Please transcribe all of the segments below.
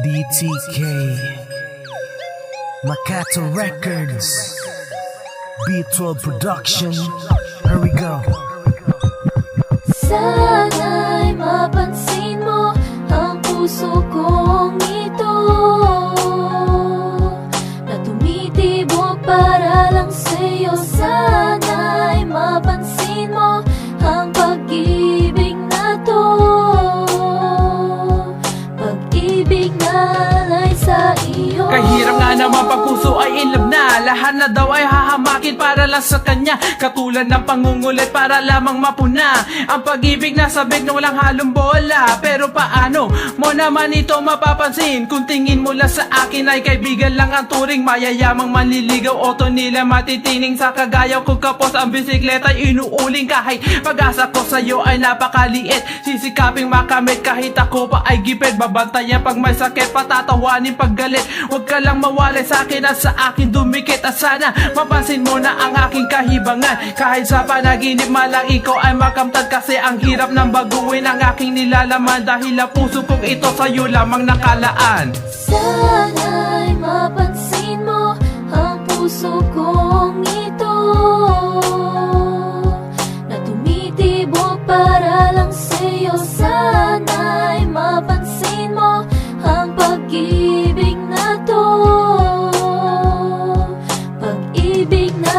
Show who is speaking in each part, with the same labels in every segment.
Speaker 1: DTK Makata Records B12 Production. Here we go.
Speaker 2: Sana'y mapansin mo ang puso kong ito, na tumitibok para lang sa'yo. Sana'y mapansin mo ang pag-ibig na to, pag-ibig na alay sa iyo.
Speaker 3: Kahirap nga naman pag puso ay in love na, lahat na daw ay hahamakin para lang sa kanya. Katulad ng pangungulit para lamang mapuna ang pag-ibig na sabik na walang halong bola. Pero paano mo naman ito mapapansin kung tingin mo lang sa akin ay kaibigan lang ang turing? Mayayamang manliligaw o to nila matitining sa kagayaw ko, kapos ang bisikleta ay inuuling. Kahit pag-asa ko sa'yo ay napakaliit, sisikaping makamit kahit ako pa ay gipit. Babantayan pag may sakit, patatawanin pag galit. Huwag ka lang mawalay sa akin at sa akin dumikit. At sana mapansin mo na ang aking kahibangan, kahit sa panaginip malang ikaw ay makamtad. Kasi ang hirap ng baguhin ang aking nilalaman, dahil ang puso kong ito sa'yo lamang nakalaan.
Speaker 2: Sana'y mapansin mo ang puso kong ito, na tumitibok para lang sa'yo. Sana'y mapansin mo ang pag-ibig na to, pag-ibig na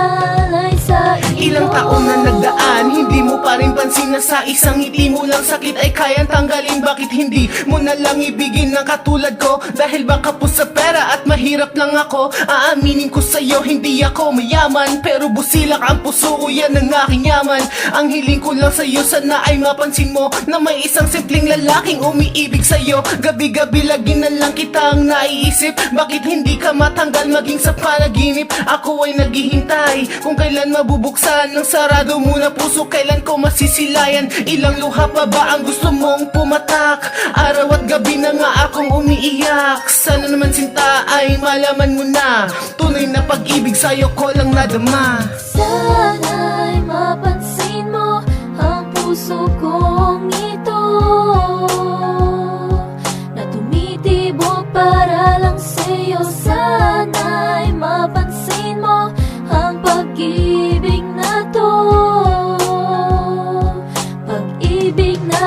Speaker 2: alay sa iyo.
Speaker 4: Ilang taon na nagdaan, hindi mo pa rin pansin na sa isang ngiti mo lang sakit ay kayang tanggalin. Bakit hindi mo na lang ibigin ng katulad ko? Dahil baka po sa pera at mahirap lang ako. Aaminin ko sa'yo, hindi ako mayaman, pero busilak ang puso ko, yan ang aking yaman. Ang hiling ko lang sa'yo, sana ay mapansin mo na may isang simpleng lalaking umiibig sa'yo. Gabi-gabi lagi na lang kita ang naiisip, bakit hindi ka matanggal maging sa panaginip? Ako ay naghihintay kung kailan mabubuksan ng sarado mo na puso, kailan ko masisilayan. Ilang luha pa ba ang gusto mong pumatak? Araw at gabi na nga akong umiiyak. Sana naman sinta ay malaman mo na tunay na pag-ibig sa'yo ko lang nadama.
Speaker 2: Sana'y mapansin mo ang puso kong ito, na tumitibok para lang sa'yo. Sana'y mapansin mo ang pag-ibig na to, pag-ibig na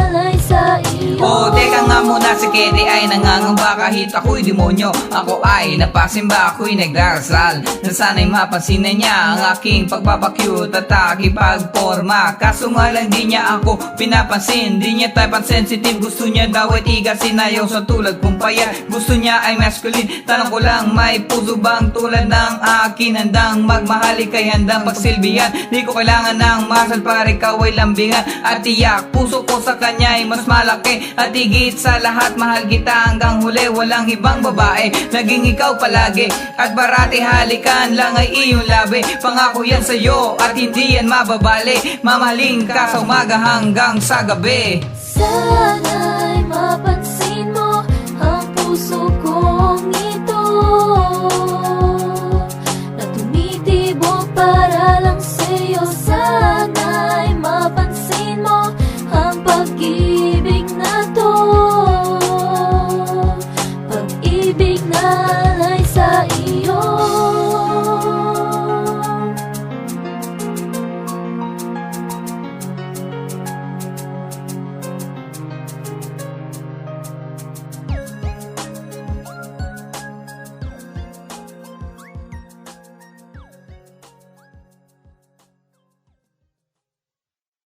Speaker 2: alay sa iyo.
Speaker 5: Oh, teka nga muna, si Kede ay nangangamba kahit ako'y demonyo. Ako ay napasimba, ako'y nagdarasal na sana'y mapansin na niya ang aking pagpapakyut at aking pagporma. Kaso nga lang di niya ako pinapansin, di niya type ang sensitive. Gusto niya daw ay tigasin na yung sa tulad kong payat. Gusto niya ay masculine, tanong ko lang, may puso bang tulad ng akin? Handang magmahali kay handang pagsilbihan. Di ko kailangan ng masal para ikaw ay lambingan at tiyak. Puso ko sa kanya ay mas malaki at higit sa lahat, mahal kita hanggang huli. Walang ibang babae, naging ikaw palagi, at barati halikan lang ay iyong labi. Pangako yan sa'yo at hindi yan mababali, mamahalin ka sa umaga hanggang sa gabi.
Speaker 2: Sana'y mapansin